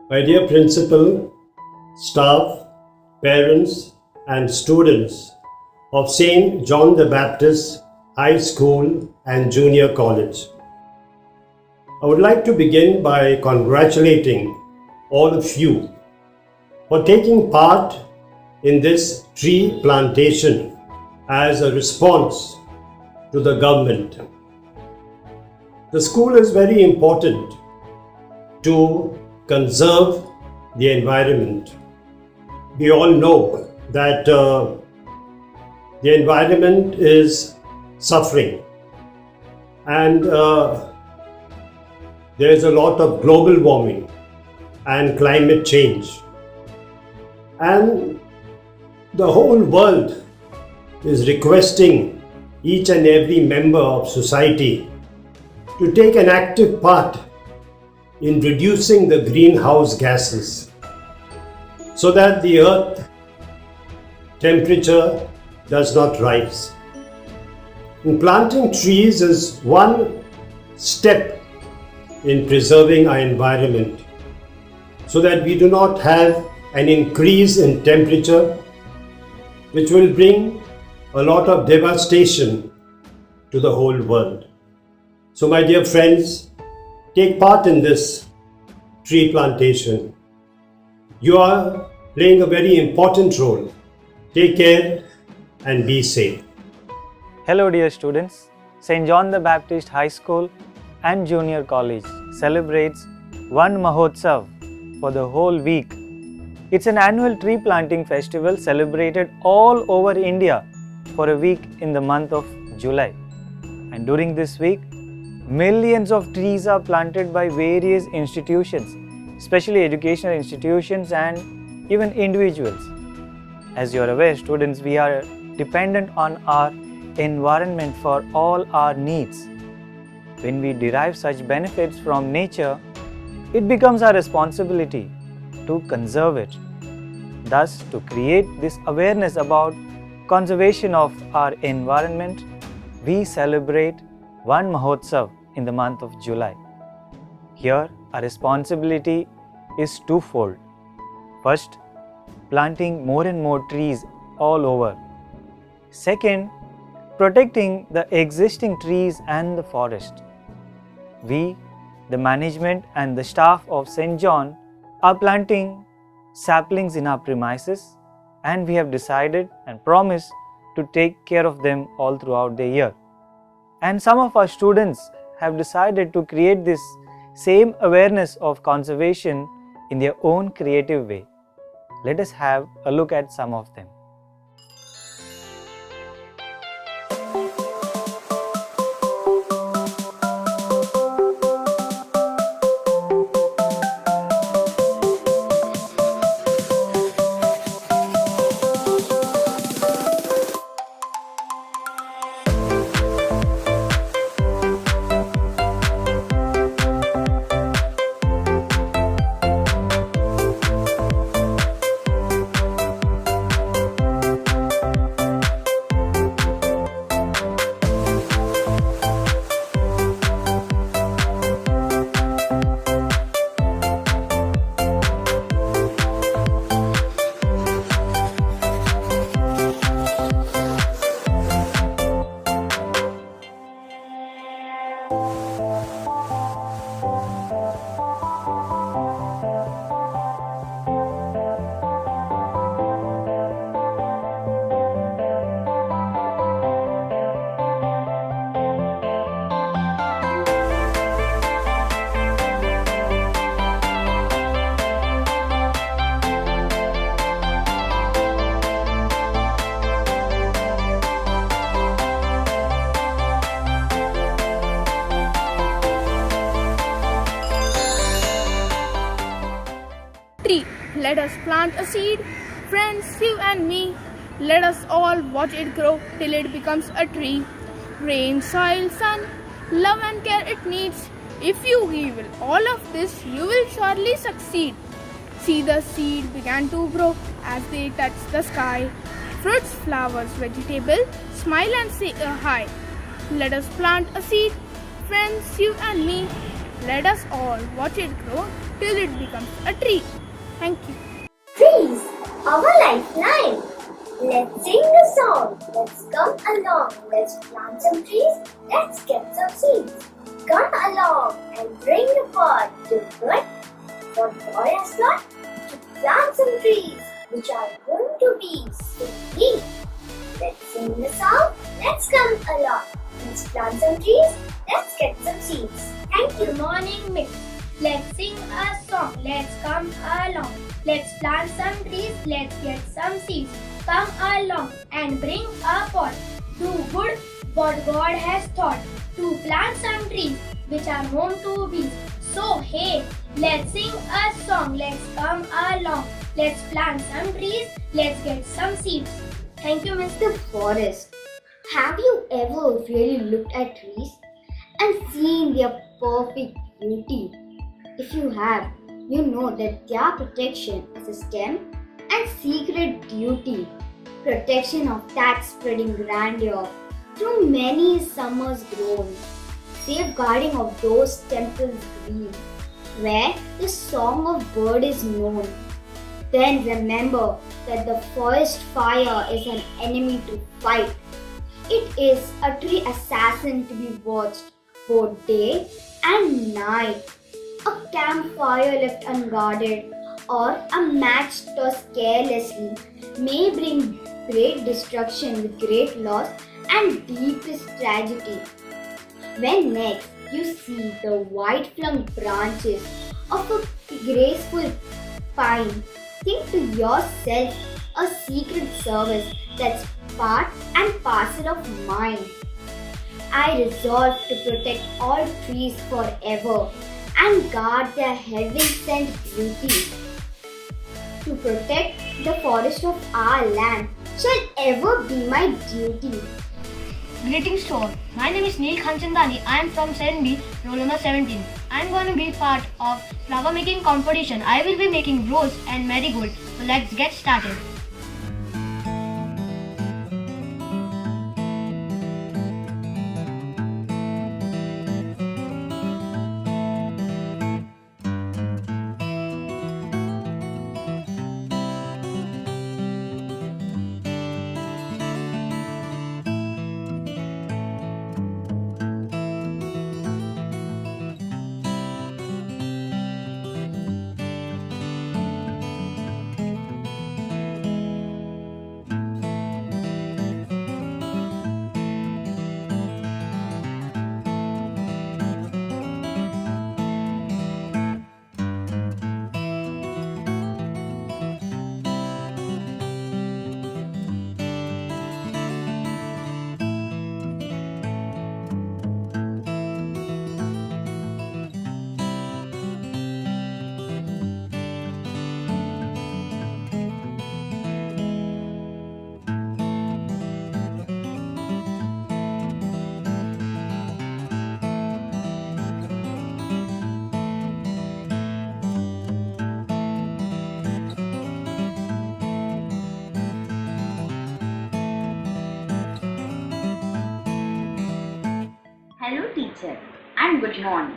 My dear principal, staff, parents, and students of St. John the Baptist High School and Junior College, I would like to begin by congratulating all of you for taking part in this tree plantation as a response to the government. The school is very important to conserve the environment. We all know that the environment is suffering, and there is a lot of global warming and climate change, and the whole world is requesting each and every member of society to take an active part in reducing the greenhouse gases so that the earth temperature does not rise. And planting trees is one step in preserving our environment so that we do not have an increase in temperature which will bring a lot of devastation to the whole world. So my dear friends, take part in this tree plantation. You are playing a very important role. Take care and be safe. Hello dear students, St. John the Baptist High School and Junior College celebrates Van Mahotsav for the whole week. It's an annual tree planting festival celebrated all over India for a week in the month of July. And during this week, millions of trees are planted by various institutions, especially educational institutions and even individuals. As you are aware, students, we are dependent on our environment for all our needs. When we derive such benefits from nature, it becomes our responsibility to conserve it. Thus, to create this awareness about conservation of our environment, we celebrate Van Mahotsav in the month of July. Here, our responsibility is twofold. First, planting more and more trees all over. Second, protecting the existing trees and the forest. We, the management and the staff of St. John, are planting saplings in our premises, and we have decided and promised to take care of them all throughout the year. And some of our students have decided to create this same awareness of conservation in their own creative way. Let us have a look at some of them. Tree. Let us plant a seed. Friends, you and me. Let us all watch it grow till it becomes a tree. Rain, soil, sun, love and care it needs. If you give it all of this, you will surely succeed. See, the seed began to grow as they touched the sky. Fruits, flowers, vegetable, smile and say a hi. Let us plant a seed. Friends, you and me. Let us all watch it grow till it becomes a tree. Thank you. Trees, our lifeline. Let's sing a song. Let's come along. Let's plant some trees. Let's get some seeds. Come along and bring the pot to good. For God has got to plant some trees, which are going to be so big. Let's sing the song. Let's come along. Let's plant some trees. Let's get some seeds. Thank you. Good morning, Miss. Let's sing a song. Let's come along. Let's plant some trees. Let's get some seeds. Come along and bring a pot. Do good what God has thought. To plant some trees which are known to bees. So hey, let's sing a song. Let's come along. Let's plant some trees. Let's get some seeds. Thank you, Mr. The forest. Have you ever really looked at trees and seen their perfect beauty? If you have, you know that their protection is a stem and secret duty. Protection of that spreading grandeur through many summers grown. Safeguarding of those temples green, where the song of bird is known. Then remember that the forest fire is an enemy to fight. It is a tree assassin to be watched both day and night. A campfire left unguarded or a match tossed carelessly may bring great destruction with great loss and deepest tragedy. When next you see the white flung branches of a graceful pine, think to yourself a secret service that's part and parcel of mine. I resolve to protect all trees forever and guard their heaven-sent beauty. To protect the forest of our land shall ever be my duty. Greetings to all. My name is Neil Khanchandani. I am from 7B, roll number 17. I am going to be part of flower making competition. I will be making rose and marigold. So let's get started. Hello teacher and good morning.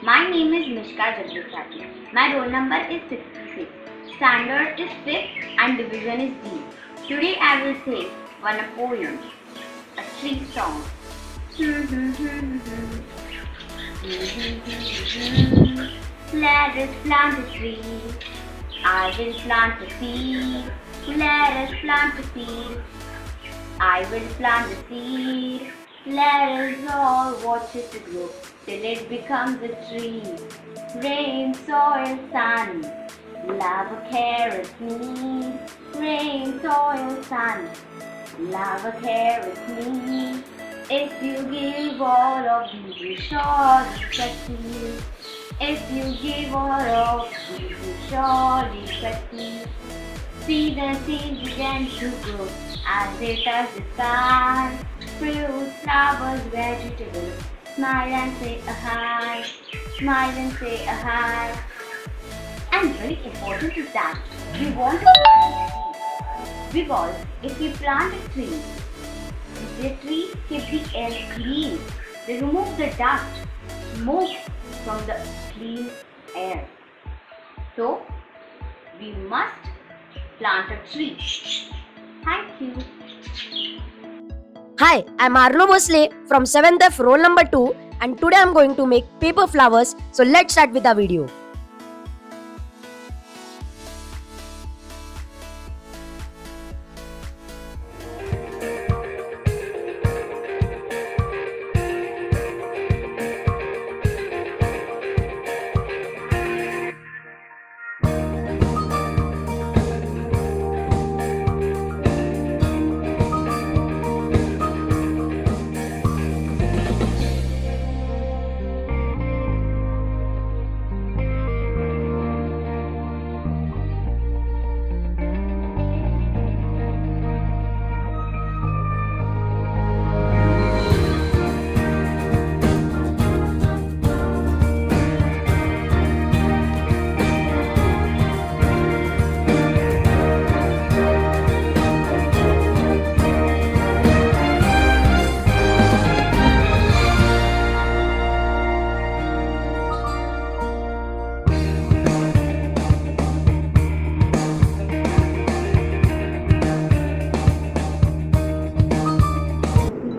My name is Mishka Jagdishati. My roll number is 66. Standard is 5th and division is D. Today I will say one poem, a tree song. Let us plant a tree. I will plant a seed. Let us plant a seed. I will plant a seed. Let us all watch it grow till it becomes a tree. Rain, soil, sun, love, carrot, need. Rain, soil, sun, love, carrot, need. If you give all of these, you surely succeed. If you give all of these, you surely succeed. See the seeds begin to grow as they touch the sky. Fruits, flowers, vegetables. Smile and say a hi. Smile and say a hi. And very important is that we want to plant a tree. Because if we plant a tree, the tree keeps the air clean. They remove the dust, smoke, from the clean air. So, we must plant a tree. Thank you. Hi, I'm Arlo Mosley from 7th F roll number 2 and today I'm going to make paper flowers. So let's start with the video.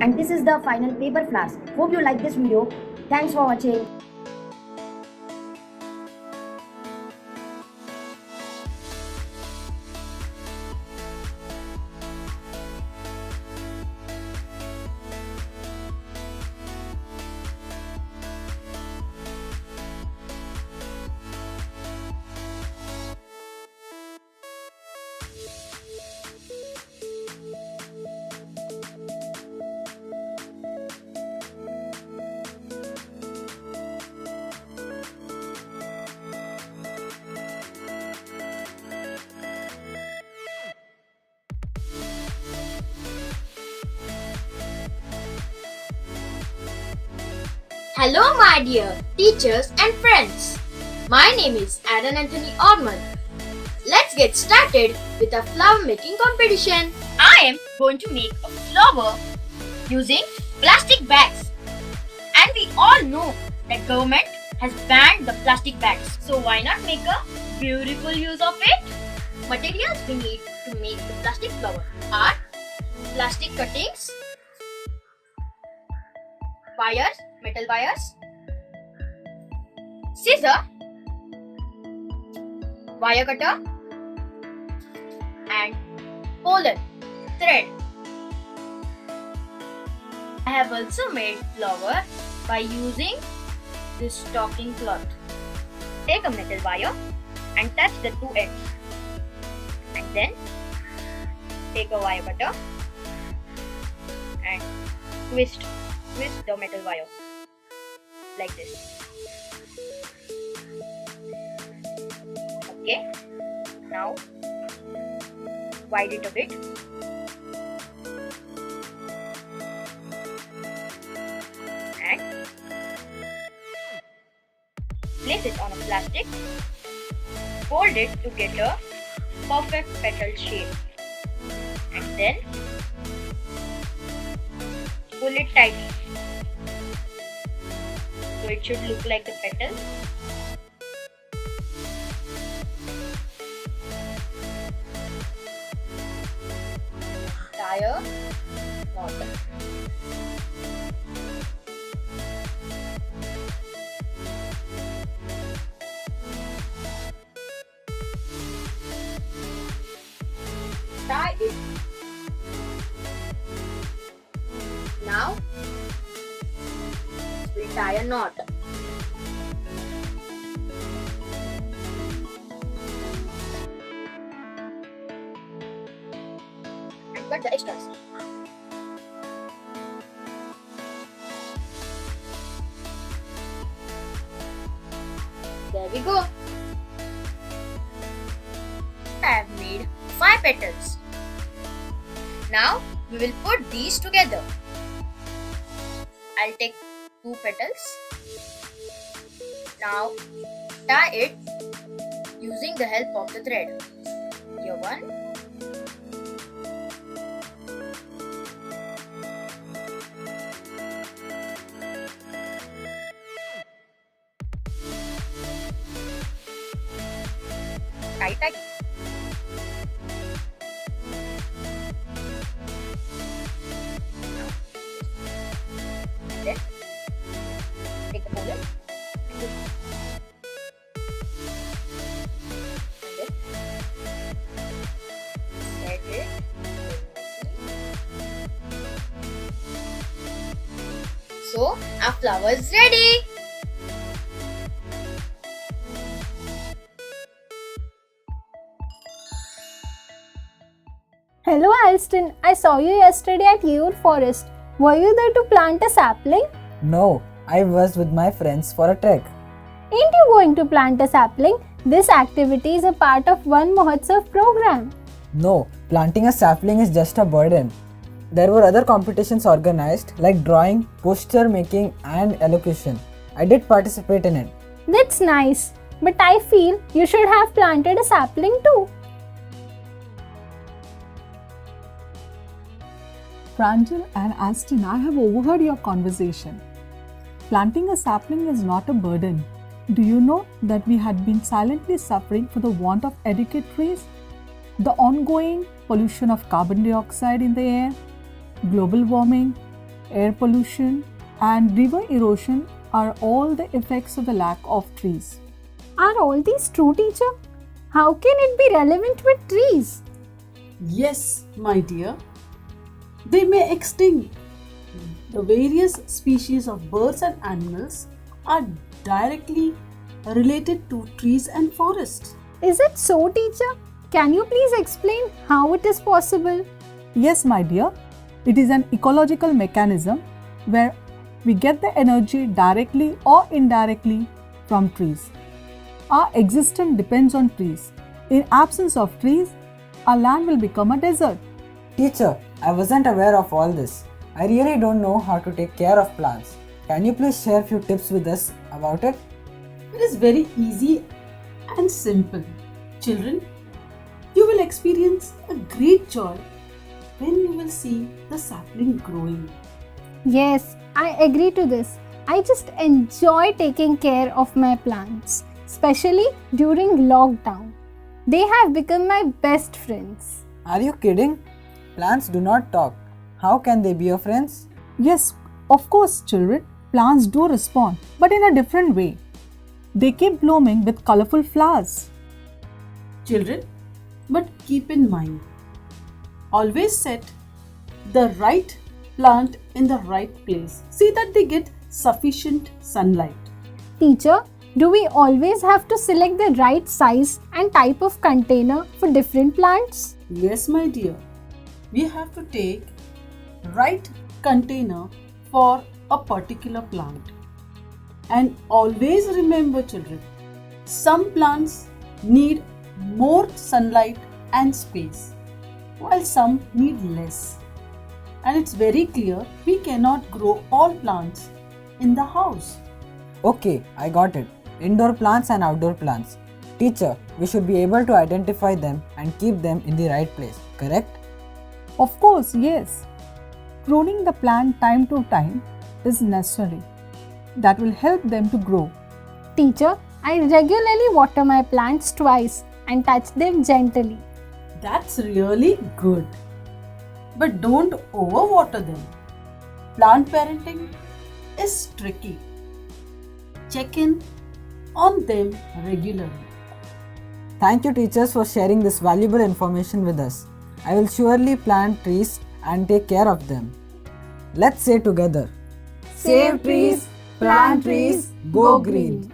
And this is the final paper flowers. Hope you like this video. Thanks for watching. Hello, my dear teachers and friends. My name is Aaron Anthony Orman. Let's get started with a flower making competition. I am going to make a flower using plastic bags. And we all know that government has banned the plastic bags. So why not make a beautiful use of it? Materials we need to make the plastic flower are plastic cuttings, wires, metal wires, scissor, wire cutter, and pollen thread. I have also made flower by using this stocking cloth. Take a metal wire and touch the two ends, and then take a wire cutter and twist the metal wire like this. Okay, now widen it a bit and place it on a plastic. Fold it to get a perfect petal shape and then pull it tightly so it should look like a petal. Tie a knot. Tie it. Now we'll tie a knot. And cut the extras. There we go. I have made 5 petals. Now we will put these together. I'll take 2 petals. Now tie it using the help of the thread. Here one. right again. Then take the pollen and then set it nicely. So our flower is ready. Hello Alston, I saw you yesterday at your forest. Were you there to plant a sapling? No, I was with my friends for a trek. Ain't you going to plant a sapling? This activity is a part of One Mahotsav program. No, planting a sapling is just a burden. There were other competitions organized like drawing, poster making and elocution. I did participate in it. That's nice, but I feel you should have planted a sapling too. Pranjal and Alston, I have overheard your conversation. Planting a sapling is not a burden. Do you know that we had been silently suffering for the want of adequate trees? The ongoing pollution of carbon dioxide in the air, global warming, air pollution, and river erosion are all the effects of the lack of trees. Are all these true, teacher? How can it be relevant with trees? Yes, my dear. They may extinct. The various species of birds and animals are directly related to trees and forests. Is it so, teacher? Can you please explain how it is possible? Yes, my dear. It is an ecological mechanism where we get the energy directly or indirectly from trees. Our existence depends on trees. In absence of trees, our land will become a desert. Teacher, I wasn't aware of all this. I really don't know how to take care of plants. Can you please share a few tips with us about it? It is very easy and simple. Children, you will experience a great joy when you will see the sapling growing. Yes, I agree to this. I just enjoy taking care of my plants, especially during lockdown. They have become my best friends. Are you kidding? Plants do not talk. How can they be your friends? Yes, of course, children. Plants do respond, but in a different way. They keep blooming with colorful flowers. Children, but keep in mind, always set the right plant in the right place. See that they get sufficient sunlight. Teacher, do we always have to select the right size and type of container for different plants? Yes, my dear. We have to take right container for a particular plant. And always remember, children, some plants need more sunlight and space, while some need less. And it's very clear we cannot grow all plants in the house. Okay, I got it. Indoor plants and outdoor plants. Teacher, we should be able to identify them and keep them in the right place, correct? Of course, yes. Pruning the plant time to time is necessary. That will help them to grow. Teacher, I regularly water my plants twice and touch them gently. That's really good. But don't overwater them. Plant parenting is tricky. Check in on them regularly. Thank you, teachers, for sharing this valuable information with us. I will surely plant trees and take care of them. Let's say together, Save trees, plant trees, go green.